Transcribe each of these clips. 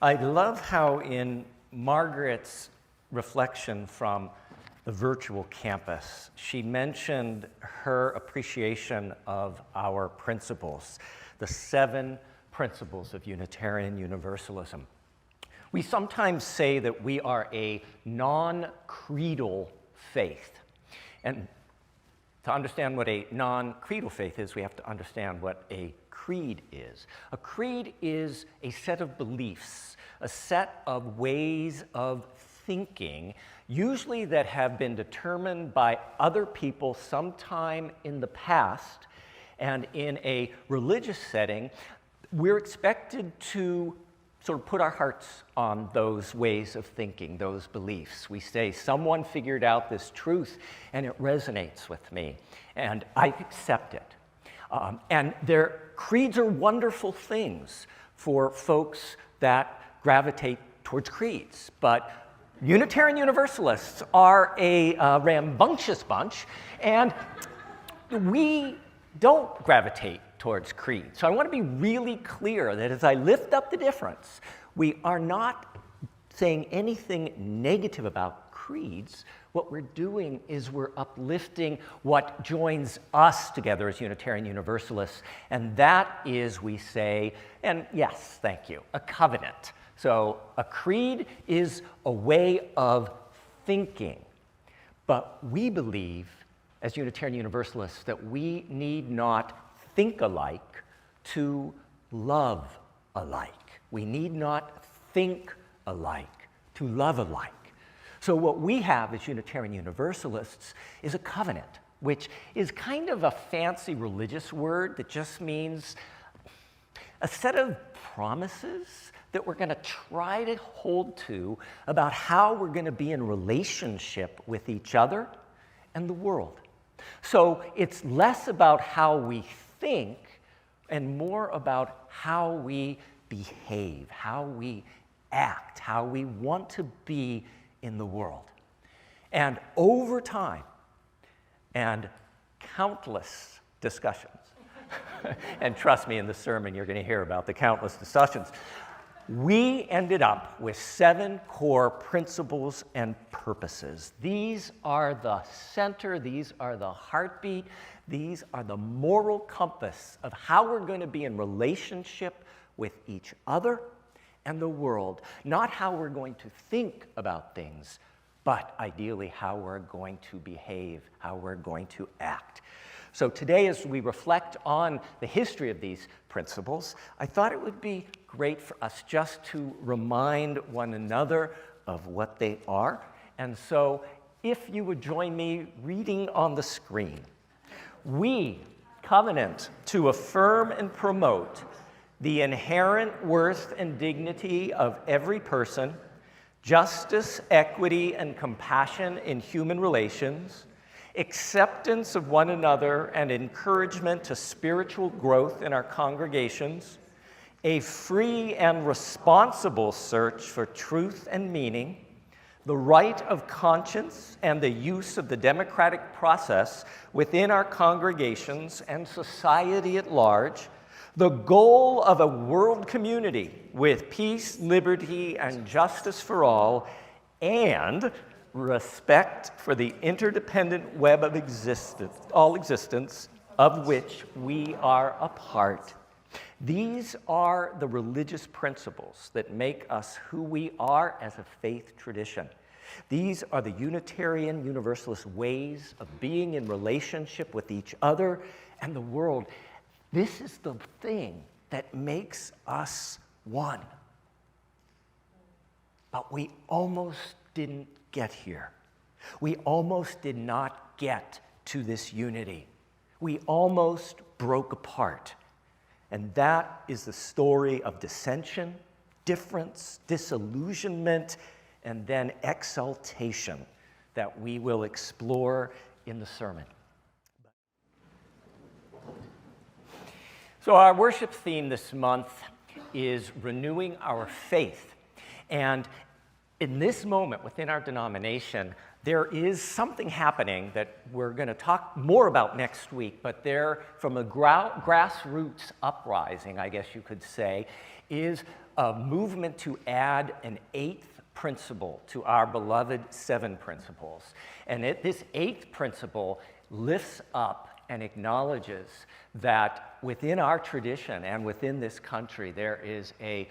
I love how in Margaret's reflection from the virtual campus, she mentioned her appreciation of our principles, the 7 principles of Unitarian Universalism. We sometimes say that we are a non-creedal faith. And to understand what a non-creedal faith is, we have to understand what a creed is. A creed is a set of beliefs, a set of ways of thinking, usually that have been determined by other people sometime in the past. And in a religious setting, we're expected to sort of put our hearts on those ways of thinking, those beliefs. We say, someone figured out this truth and it resonates with me, and I accept it. And their creeds are wonderful things for folks that gravitate towards creeds. But Unitarian Universalists are a rambunctious bunch, and we don't gravitate towards creed. So I want to be really clear that as I lift up the difference, we are not saying anything negative about creeds. What we're doing is we're uplifting what joins us together as Unitarian Universalists, and that is, we say, and yes, thank you, a covenant. So a creed is a way of thinking, but we believe as Unitarian Universalists that we need not think alike to love alike. We need not think alike to love alike. So what we have as Unitarian Universalists is a covenant, which is kind of a fancy religious word that just means a set of promises that we're going to try to hold to about how we're going to be in relationship with each other and the world. So it's less about how we think and more about how we behave, how we act, how we want to be in the world. And over time, and countless discussions, and trust me, in the sermon you're going to hear about the countless discussions, we ended up with 7 core principles and purposes. These are the center, these are the heartbeat, these are the moral compass of how we're going to be in relationship with each other and the world. Not how we're going to think about things, but ideally how we're going to behave, how we're going to act. So today, as we reflect on the history of these principles, I thought it would be great for us just to remind one another of what they are. And so if you would join me reading on the screen. We covenant to affirm and promote the inherent worth and dignity of every person, justice, equity, and compassion in human relations, acceptance of one another and encouragement to spiritual growth in our congregations, a free and responsible search for truth and meaning, the right of conscience and the use of the democratic process within our congregations and society at large, the goal of a world community with peace, liberty, and justice for all, and respect for the interdependent web of all existence of which we are a part. These are the religious principles that make us who we are as a faith tradition. These are the Unitarian Universalist ways of being in relationship with each other and the world. This is the thing that makes us one. But we almost didn't get here. We almost did not get to this unity. We almost broke apart. And that is the story of dissension, difference, disillusionment, and then exaltation that we will explore in the sermon. So our worship theme this month is renewing our faith. And in this moment within our denomination, there is something happening that we're going to talk more about next week, but there, from a grassroots uprising, I guess you could say, is a movement to add an eighth principle to our beloved 7 principles. And this eighth principle lifts up and acknowledges that within our tradition and within this country, there is a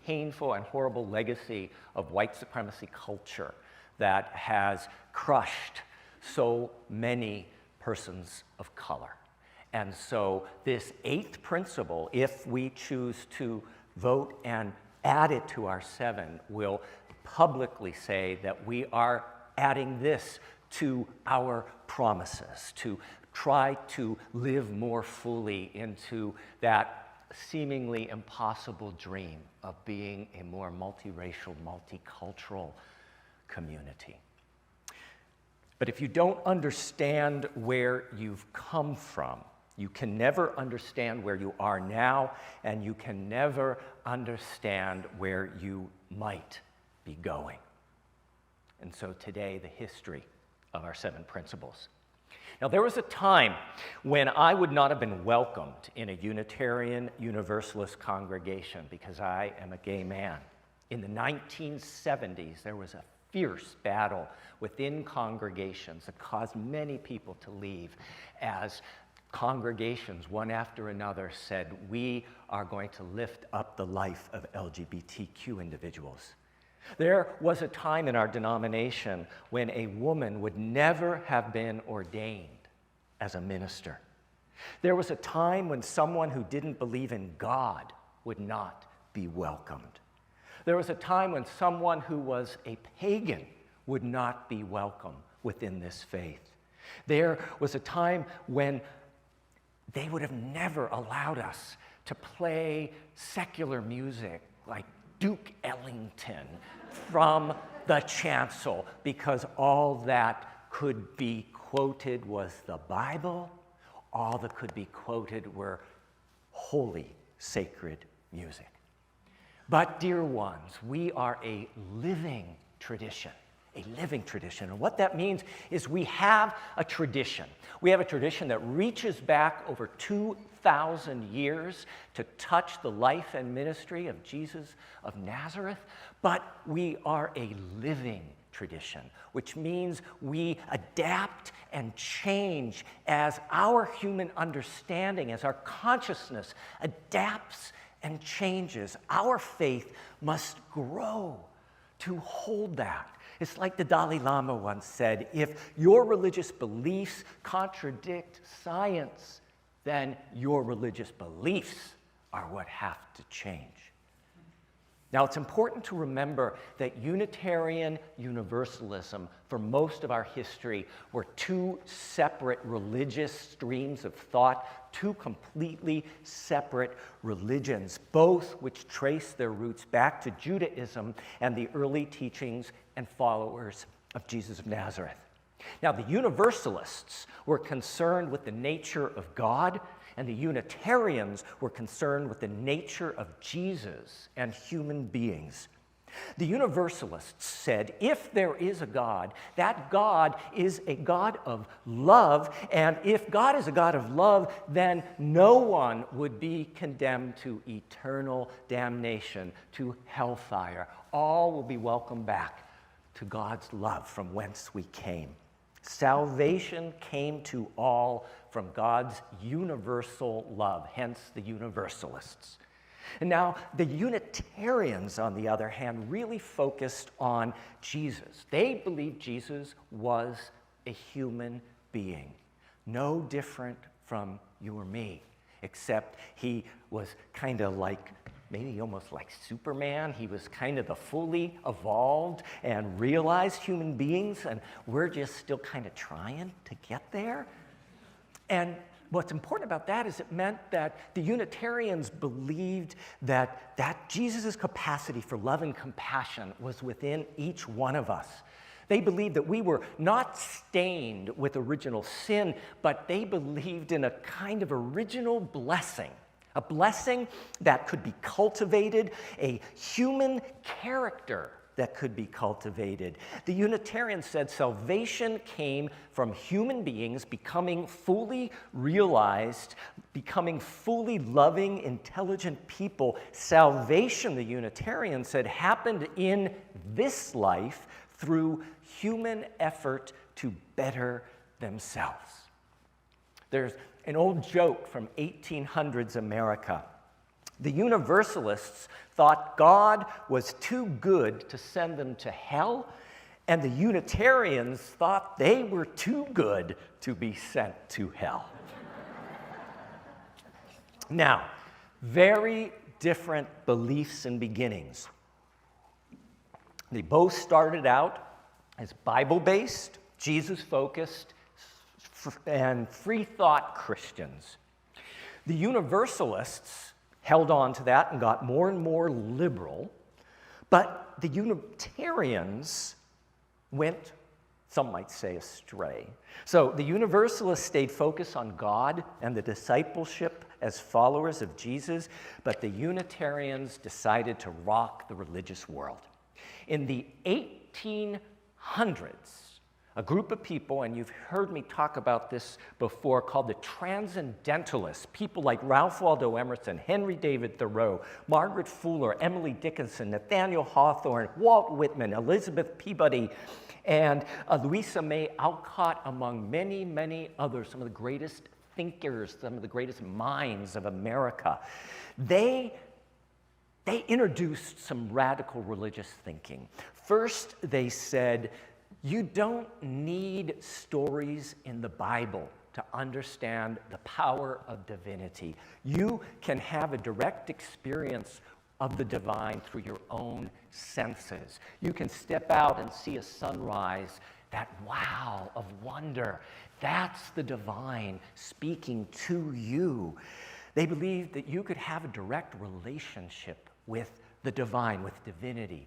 painful and horrible legacy of white supremacy culture that has crushed so many persons of color. And so this eighth principle, if we choose to vote and add it to our 7, will publicly say that we are adding this to our promises, to try to live more fully into that seemingly impossible dream of being a more multiracial, multicultural community. But if you don't understand where you've come from, you can never understand where you are now, and you can never understand where you might be going. And so today, the history of our 7 principles. Now, there was a time when I would not have been welcomed in a Unitarian Universalist congregation because I am a gay man. In the 1970s, there was a fierce battle within congregations that caused many people to leave as congregations, one after another, said, we are going to lift up the life of LGBTQ individuals. There was a time in our denomination when a woman would never have been ordained as a minister. There was a time when someone who didn't believe in God would not be welcomed. There was a time when someone who was a pagan would not be welcome within this faith. There was a time when they would have never allowed us to play secular music like Duke Ellington from the chancel because all that could be quoted was the Bible. All that could be quoted were holy, sacred music. But, dear ones, we are a living tradition. A living tradition. And what that means is we have a tradition. We have a tradition that reaches back over 2,000 years to touch the life and ministry of Jesus of Nazareth, but we are a living tradition, which means we adapt and change as our human understanding, as our consciousness adapts and changes. Our faith must grow to hold that. It's like the Dalai Lama once said, if your religious beliefs contradict science, then your religious beliefs are what have to change. Now, it's important to remember that Unitarian Universalism, for most of our history, were 2 separate religious streams of thought, 2 completely separate religions, both which trace their roots back to Judaism and the early teachings and followers of Jesus of Nazareth. Now, the Universalists were concerned with the nature of God, and the Unitarians were concerned with the nature of Jesus and human beings. The Universalists said, if there is a God, that God is a God of love, and if God is a God of love, then no one would be condemned to eternal damnation, to hellfire. All will be welcomed back to God's love from whence we came. Salvation came to all from God's universal love, hence the Universalists. And now, the Unitarians, on the other hand, really focused on Jesus. They believed Jesus was a human being, no different from you or me, except he was kind of like, maybe almost like Superman. He was kind of the fully evolved and realized human beings, and we're just still kind of trying to get there. And what's important about that is it meant that the Unitarians believed that Jesus' capacity for love and compassion was within each one of us. They believed that we were not stained with original sin, but they believed in a kind of original blessing, a blessing that could be cultivated, a human character that could be cultivated. The Unitarians said salvation came from human beings becoming fully realized, becoming fully loving, intelligent people. Salvation, the Unitarians said, happened in this life through human effort to better themselves. There's an old joke from 1800s America. The Universalists thought God was too good to send them to hell, and the Unitarians thought they were too good to be sent to hell. Now, very different beliefs and beginnings. They both started out as Bible-based, Jesus-focused, and free-thought Christians. The Universalists held on to that and got more and more liberal, but the Unitarians went, some might say, astray. So the Universalists stayed focused on God and the discipleship as followers of Jesus, but the Unitarians decided to rock the religious world. In the 1800s, a group of people, and you've heard me talk about this before, called the Transcendentalists, people like Ralph Waldo Emerson, Henry David Thoreau, Margaret Fuller, Emily Dickinson, Nathaniel Hawthorne, Walt Whitman, Elizabeth Peabody, and Louisa May Alcott, among many, many others, some of the greatest thinkers, some of the greatest minds of America. They introduced some radical religious thinking. First, they said, you don't need stories in the Bible to understand the power of divinity. You can have a direct experience of the divine through your own senses. You can step out and see a sunrise, that wow of wonder. That's the divine speaking to you. They believed that you could have a direct relationship with the divine, with divinity,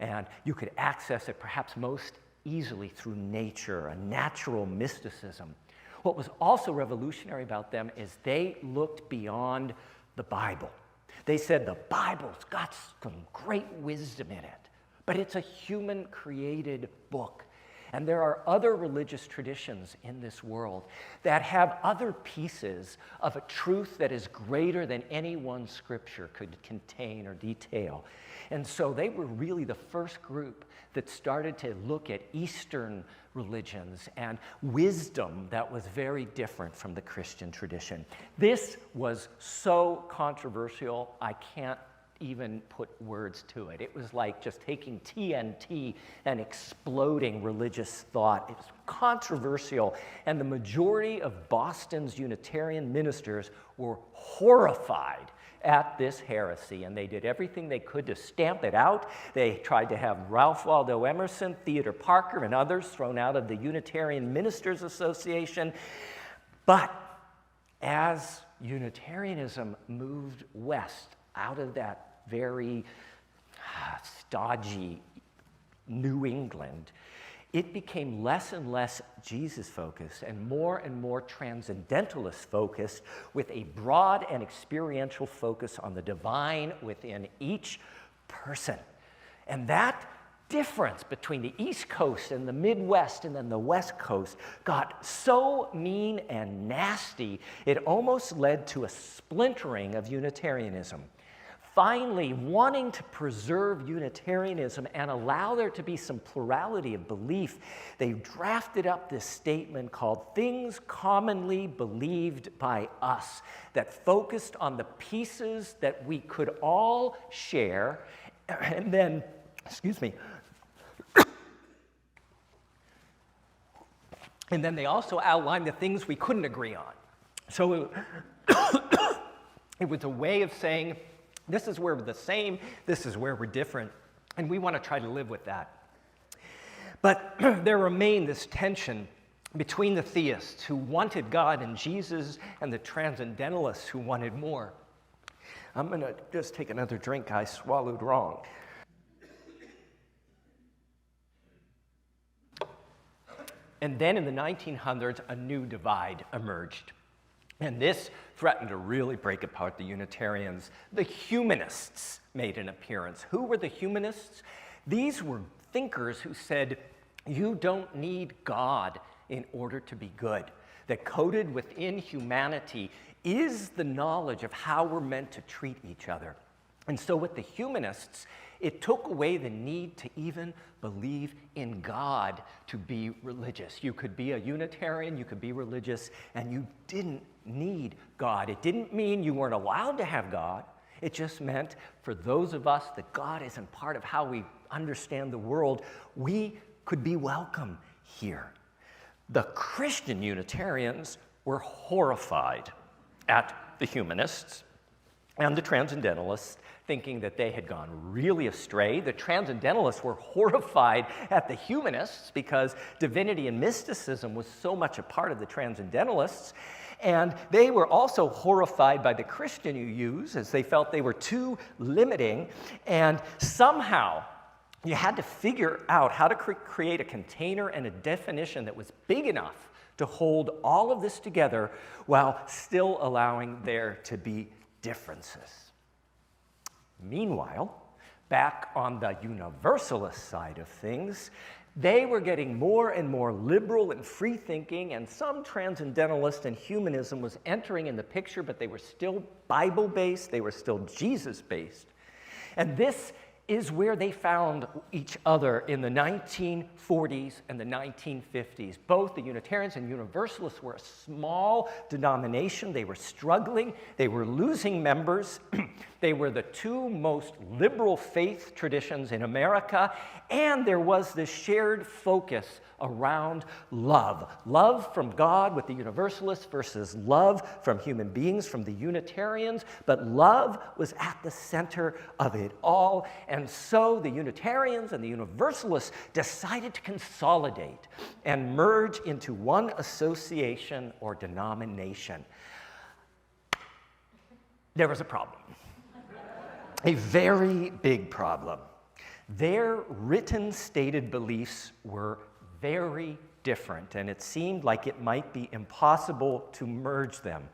and you could access it perhaps most easily through nature, a natural mysticism. What was also revolutionary about them is they looked beyond the Bible. They said the Bible's got some great wisdom in it, but it's a human-created book. And there are other religious traditions in this world that have other pieces of a truth that is greater than any one scripture could contain or detail. And so they were really the first group that started to look at Eastern religions and wisdom that was very different from the Christian tradition. This was so controversial, I can't even put words to it. It was like just taking TNT and exploding religious thought. It was controversial, and the majority of Boston's Unitarian ministers were horrified at this heresy, and they did everything they could to stamp it out. They tried to have Ralph Waldo Emerson, Theodore Parker, and others thrown out of the Unitarian Ministers Association. But as Unitarianism moved west out of that very stodgy New England, it became less and less Jesus-focused and more transcendentalist-focused, with a broad and experiential focus on the divine within each person. And that difference between the East Coast and the Midwest and then the West Coast got so mean and nasty, it almost led to a splintering of Unitarianism. Finally, wanting to preserve Unitarianism and allow there to be some plurality of belief, they drafted up this statement called Things Commonly Believed by Us, that focused on the pieces that we could all share, and then, and then they also outlined the things we couldn't agree on. So it was a way of saying, this is where we're the same, this is where we're different, and we want to try to live with that. But there remained this tension between the theists who wanted God and Jesus and the transcendentalists who wanted more. I'm going to just take another drink. I swallowed wrong. And then in the 1900s, a new divide emerged. And this threatened to really break apart the Unitarians. The humanists made an appearance. Who were the humanists? These were thinkers who said, you don't need God in order to be good. That coded within humanity is the knowledge of how we're meant to treat each other. And so with the humanists, it took away the need to even believe in God to be religious. You could be a Unitarian, you could be religious, and you didn't need God. It didn't mean you weren't allowed to have God. It just meant for those of us that God isn't part of how we understand the world, we could be welcome here. The Christian Unitarians were horrified at the humanists and the Transcendentalists, thinking that they had gone really astray. The Transcendentalists were horrified at the humanists because divinity and mysticism was so much a part of the Transcendentalists. And they were also horrified by the Christian UUs as they felt they were too limiting. And somehow you had to figure out how to create a container and a definition that was big enough to hold all of this together while still allowing there to be differences. Meanwhile, back on the Universalist side of things, they were getting more and more liberal and free-thinking, and some Transcendentalist and humanism was entering in the picture, but they were still Bible-based, they were still Jesus-based. And this is where they found each other in the 1940s and the 1950s. Both the Unitarians and Universalists were a small denomination. They were struggling. They were losing members. They were the two most liberal faith traditions in America, and there was this shared focus around love. Love from God with the Universalists versus love from human beings from the Unitarians, but love was at the center of it all, and so the Unitarians and the Universalists decided to consolidate and merge into one association or denomination. There was a problem. A very big problem. Their written stated beliefs were very different, and it seemed like it might be impossible to merge them.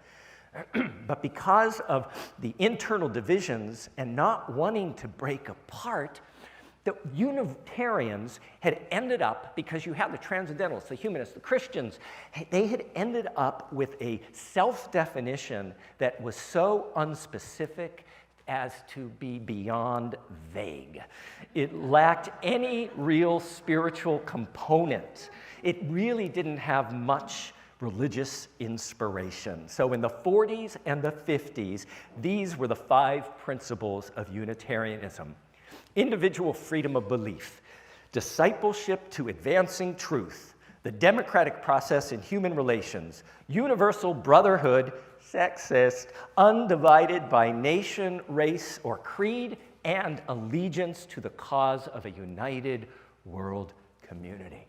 But because of the internal divisions and not wanting to break apart, the Unitarians had ended up, because you have the Transcendentalists, the humanists, the Christians, they had ended up with a self-definition that was so unspecific as to be beyond vague. It lacked any real spiritual component. It really didn't have much religious inspiration. So in the 40s and the 50s, these were the 5 principles of Unitarianism. Individual freedom of belief, discipleship to advancing truth, the democratic process in human relations, universal brotherhood, sexist, undivided by nation, race, or creed, and allegiance to the cause of a united world community.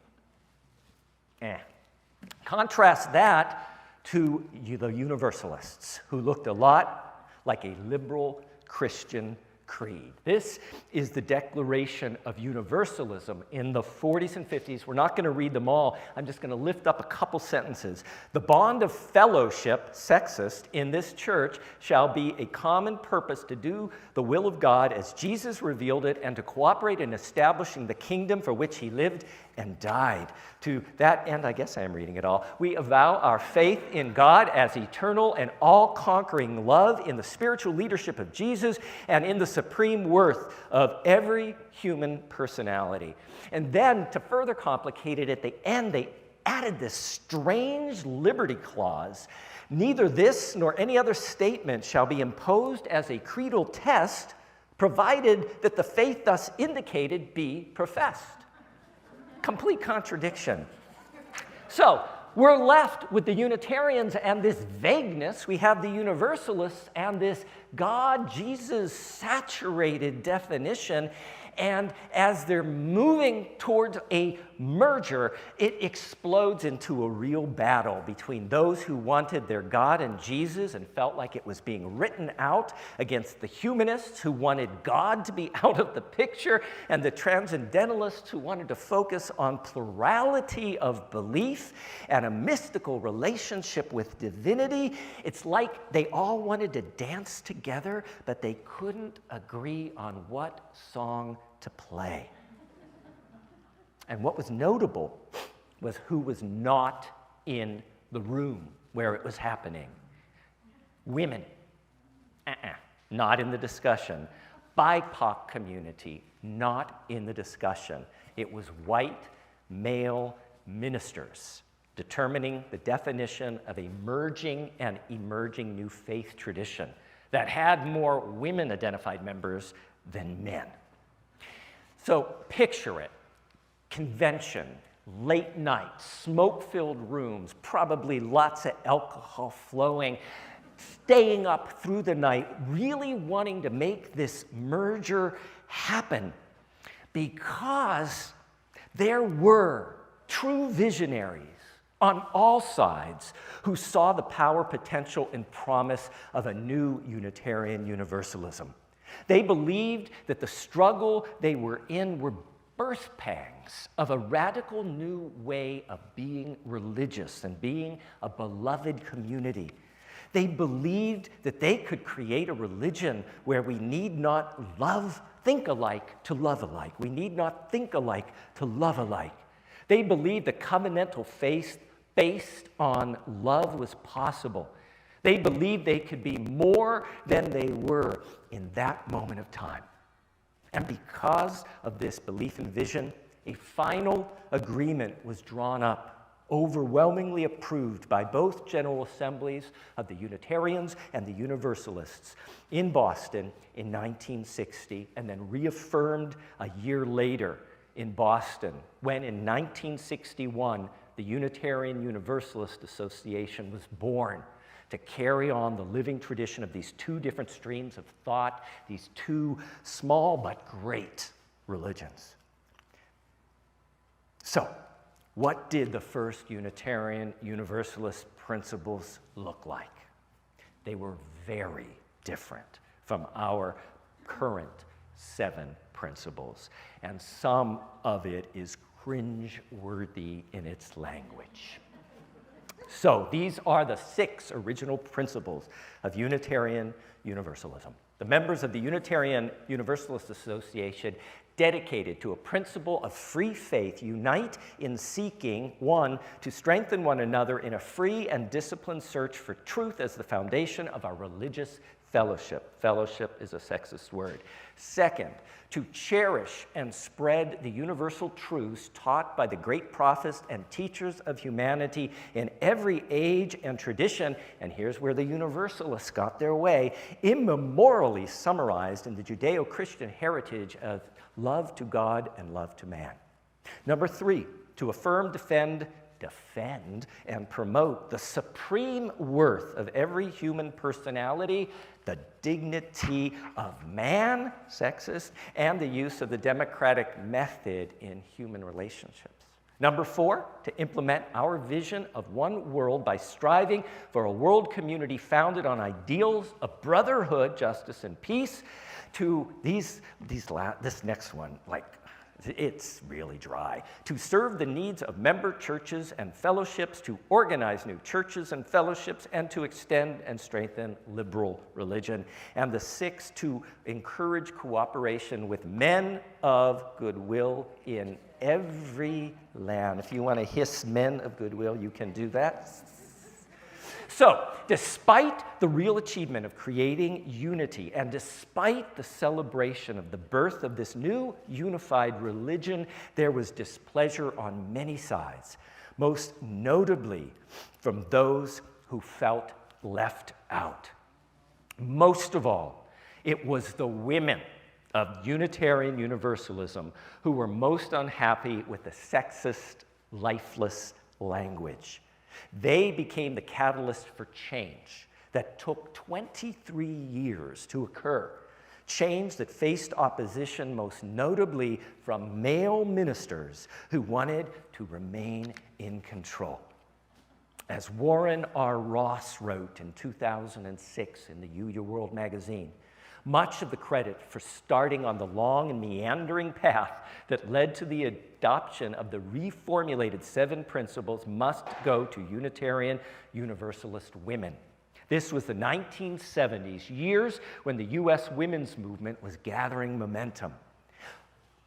Contrast that to the Universalists, who looked a lot like a liberal Christian creed. This is the declaration of Universalism in the 40s and 50s. We're not going to read them all. I'm just going to lift up a couple sentences. The bond of fellowship, sexist, in this church shall be a common purpose to do the will of God as Jesus revealed it and to cooperate in establishing the kingdom for which he lived and died. To that end, I guess I am reading it all, we avow our faith in God as eternal and all-conquering love in the spiritual leadership of Jesus and in the supreme worth of every human personality. And then, to further complicate it, at the end, they added this strange liberty clause. Neither this nor any other statement shall be imposed as a creedal test, provided that the faith thus indicated be professed. Complete contradiction. So, we're left with the Unitarians and this vagueness. We have the Universalists and this God, Jesus saturated definition. And as they're moving towards a merger, it explodes into a real battle between those who wanted their God and Jesus and felt like it was being written out against the humanists who wanted God to be out of the picture, and the Transcendentalists who wanted to focus on plurality of belief and a mystical relationship with divinity. It's like they all wanted to dance together, but they couldn't agree on what song to play. And what was notable was who was not in the room where it was happening. Women, not in the discussion. BIPOC community, not in the discussion. It was white, male ministers determining the definition of a merging and emerging new faith tradition that had more women-identified members than men. So picture it. Convention, late night, smoke-filled rooms, probably lots of alcohol flowing, staying up through the night, really wanting to make this merger happen because there were true visionaries on all sides who saw the power, potential, and promise of a new Unitarian Universalism. They believed that the struggle they were in were birth pangs of a radical new way of being religious and being a beloved community. They believed that they could create a religion where we need not think alike to love alike. We need not think alike to love alike. They believed the covenantal faith based on love was possible. They believed they could be more than they were in that moment of time. And because of this belief and vision, a final agreement was drawn up, overwhelmingly approved by both General Assemblies of the Unitarians and the Universalists in Boston in 1960, and then reaffirmed a year later in Boston, when in 1961, the Unitarian Universalist Association was born to carry on the living tradition of these two different streams of thought, these two small but great religions. So, what did the first Unitarian Universalist principles look like? They were very different from our current 7 principles, and some of it is cringe-worthy in its language. So these are the 6 original principles of Unitarian Universalism. The members of the Unitarian Universalist Association, dedicated to a principle of free faith, unite in seeking, 1, to strengthen one another in a free and disciplined search for truth as the foundation of our religious fellowship. Fellowship is a sexist word. 2nd, to cherish and spread the universal truths taught by the great prophets and teachers of humanity in every age and tradition, and here's where the Universalists got their way, immemorially summarized in the Judeo-Christian heritage of love to God and love to man. Number 3, to affirm, defend, and promote the supreme worth of every human personality, the dignity of man, sexist, and the use of the democratic method in human relationships. Number 4, to implement our vision of one world by striving for a world community founded on ideals of brotherhood, justice, and peace. To this next one, it's really dry. To serve the needs of member churches and fellowships, to organize new churches and fellowships, and to extend and strengthen liberal religion. And the 6, to encourage cooperation with men of goodwill in every land. If you want to hiss men of goodwill, you can do that. So, despite the real achievement of creating unity, and despite the celebration of the birth of this new unified religion, there was displeasure on many sides, most notably from those who felt left out. Most of all, it was the women of Unitarian Universalism who were most unhappy with the sexist, lifeless language. They became the catalyst for change that took 23 years to occur, change that faced opposition most notably from male ministers who wanted to remain in control. As Warren R. Ross wrote in 2006 in the You World magazine, much of the credit for starting on the long and meandering path that led to the adoption of the reformulated 7 principles must go to Unitarian Universalist women. This was the 1970s, years when the U.S. women's movement was gathering momentum.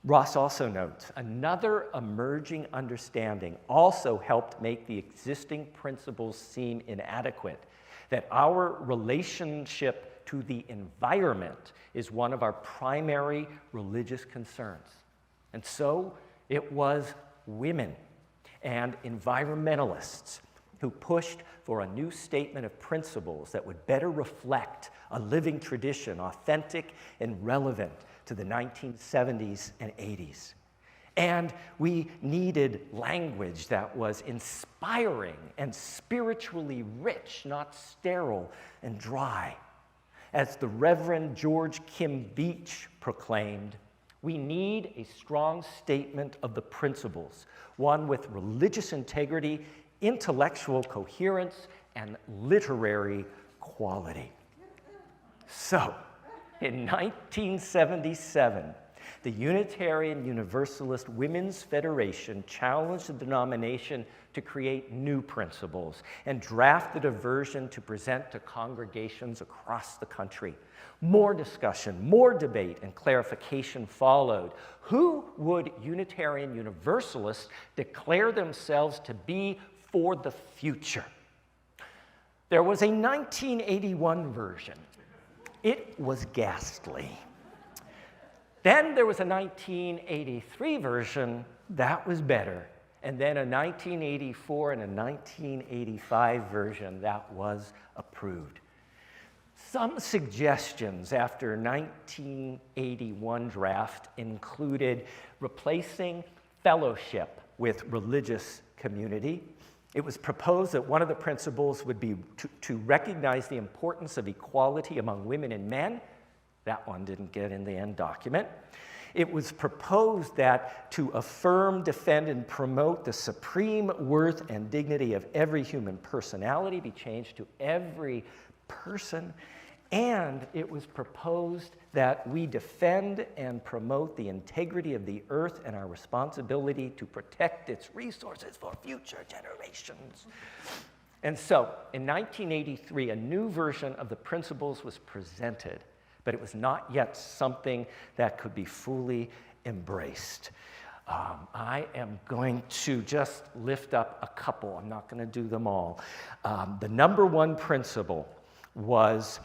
Ross also notes, another emerging understanding also helped make the existing principles seem inadequate, that our relationship to the environment is one of our primary religious concerns. And so it was women and environmentalists who pushed for a new statement of principles that would better reflect a living tradition, authentic and relevant to the 1970s and 80s. And we needed language that was inspiring and spiritually rich, not sterile and dry. As the Reverend George Kim Beach proclaimed, we need a strong statement of the principles, one with religious integrity, intellectual coherence, and literary quality. So, in 1977, the Unitarian Universalist Women's Federation challenged the denomination to create new principles and drafted a version to present to congregations across the country. More discussion, more debate, and clarification followed. Who would Unitarian Universalists declare themselves to be for the future? There was a 1981 version. It was ghastly. Then there was a 1983 version that was better, and then a 1984 and a 1985 version that was approved. Some suggestions after 1981 draft included replacing fellowship with religious community. It was proposed that one of the principles would be to recognize the importance of equality among women and men. That one didn't get in the end document. It was proposed that to affirm, defend, and promote the supreme worth and dignity of every human personality be changed to every person. And it was proposed that we defend and promote the integrity of the earth and our responsibility to protect its resources for future generations. And so, in 1983, a new version of the principles was presented, but it was not yet something that could be fully embraced. I am going to just lift up a couple. I'm not going to do them all. The number one principle was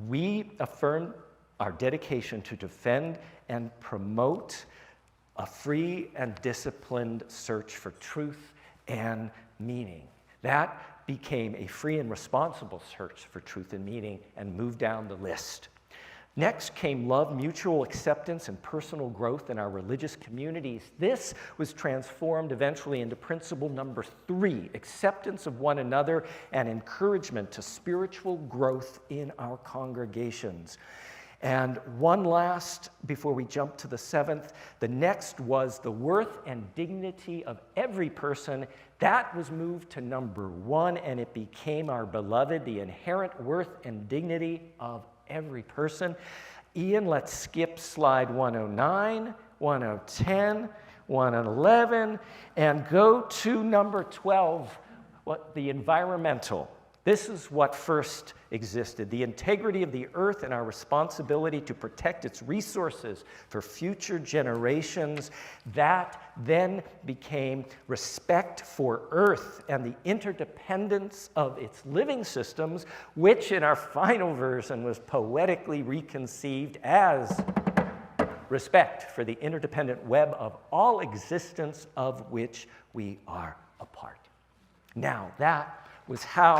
we affirmed our dedication to defend and promote a free and disciplined search for truth and meaning. That became a free and responsible search for truth and meaning and moved down the list. Next came love, mutual acceptance, and personal growth in our religious communities. This was transformed eventually into principle number 3, acceptance of one another and encouragement to spiritual growth in our congregations. And one last, before we jump to the 7th, the next was the worth and dignity of every person. That was moved to number 1, and it became our beloved, the inherent worth and dignity of every person. Ian, let's skip slide 109, 110, 111, and go to number 12, the environmental. This is what first existed, the integrity of the earth and our responsibility to protect its resources for future generations. That then became respect for earth and the interdependence of its living systems, which in our final version was poetically reconceived as respect for the interdependent web of all existence of which we are a part. Now, that was how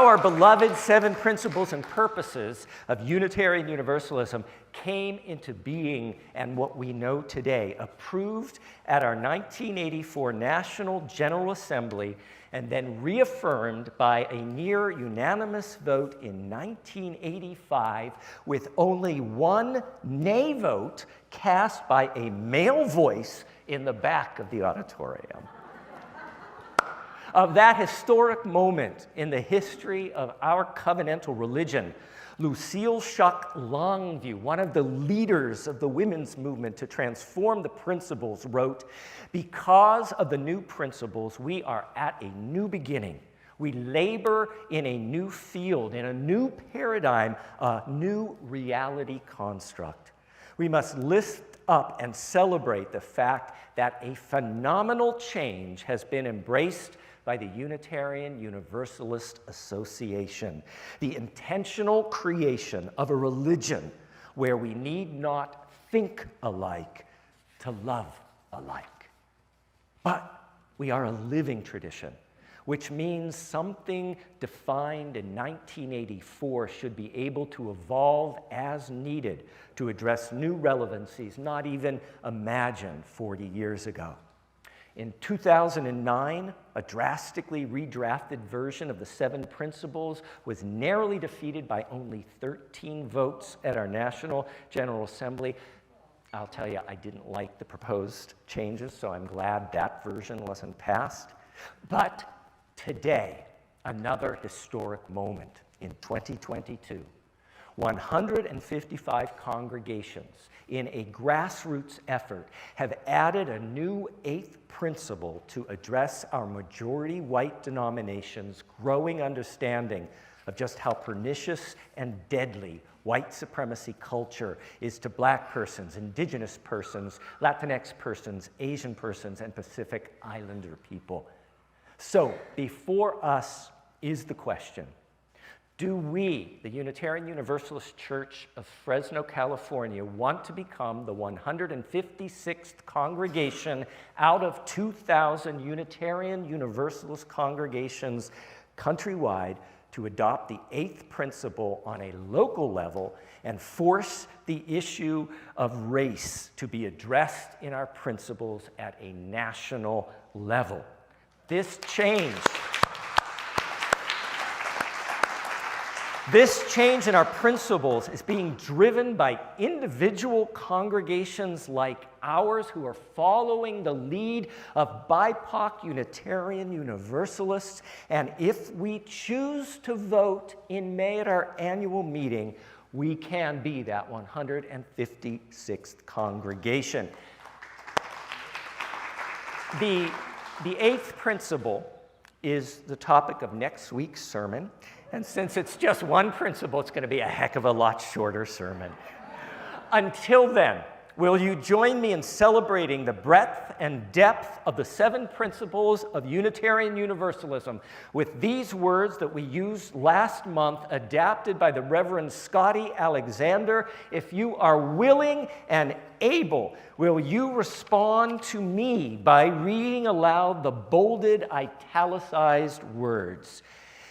our beloved 7 principles and purposes of Unitarian Universalism came into being and what we know today, approved at our 1984 National General Assembly and then reaffirmed by a near unanimous vote in 1985 with only one nay vote cast by a male voice in the back of the auditorium. Of that historic moment in the history of our covenantal religion, Lucille Shuck Longview, one of the leaders of the women's movement to transform the principles, wrote, "Because of the new principles, we are at a new beginning. We labor in a new field, in a new paradigm, a new reality construct. We must lift up and celebrate the fact that a phenomenal change has been embraced by the Unitarian Universalist Association, the intentional creation of a religion where we need not think alike to love alike. But we are a living tradition, which means something defined in 1984 should be able to evolve as needed to address new relevancies not even imagined 40 years ago. In 2009, a drastically redrafted version of the 7 Principles was narrowly defeated by only 13 votes at our National General Assembly. I'll tell you, I didn't like the proposed changes, so I'm glad that version wasn't passed. But today, another historic moment in 2022. 155 congregations in a grassroots effort have added a new 8th principle to address our majority white denomination's growing understanding of just how pernicious and deadly white supremacy culture is to Black persons, Indigenous persons, Latinx persons, Asian persons, and Pacific Islander people. So before us is the question, do we, the Unitarian Universalist Church of Fresno, California, want to become the 156th congregation out of 2,000 Unitarian Universalist congregations countrywide to adopt the 8th principle on a local level and force the issue of race to be addressed in our principles at a national level? This change in our principles is being driven by individual congregations like ours who are following the lead of BIPOC Unitarian Universalists. And if we choose to vote in May at our annual meeting, we can be that 156th congregation. The 8th principle is the topic of next week's sermon. And since it's just one principle, it's going to be a heck of a lot shorter sermon. Until then, will you join me in celebrating the breadth and depth of the 7 principles of Unitarian Universalism with these words that we used last month, adapted by the Reverend Scotty Alexander? If you are willing and able, will you respond to me by reading aloud the bolded, italicized words?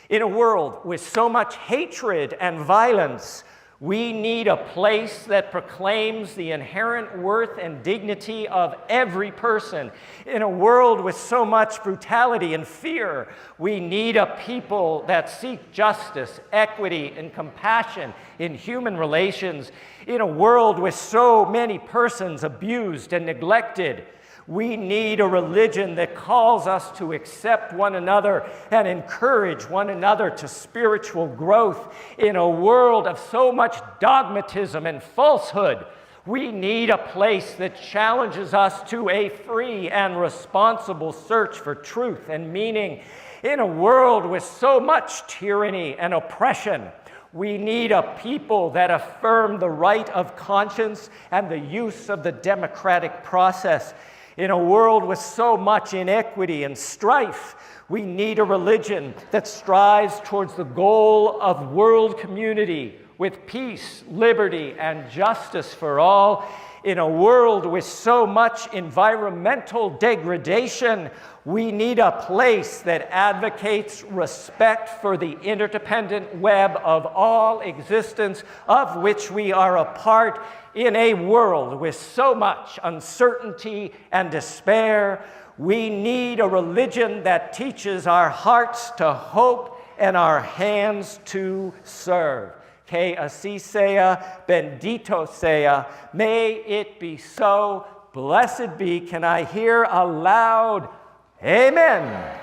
In a world with so much hatred and violence, we need a place that proclaims the inherent worth and dignity of every person. In a world with so much brutality and fear, we need a people that seek justice, equity, and compassion in human relations. In a world with so many persons abused and neglected, we need a religion that calls us to accept one another and encourage one another to spiritual growth. In a world of so much dogmatism and falsehood, we need a place that challenges us to a free and responsible search for truth and meaning. In a world with so much tyranny and oppression, we need a people that affirm the right of conscience and the use of the democratic process. In a world with so much inequity and strife, we need a religion that strives towards the goal of world community with peace, liberty, and justice for all. In a world with so much environmental degradation, we need a place that advocates respect for the interdependent web of all existence of which we are a part. In a world with so much uncertainty and despair, we need a religion that teaches our hearts to hope and our hands to serve. Que así sea, bendito sea. May it be so. Blessed be. Can I hear a loud amen?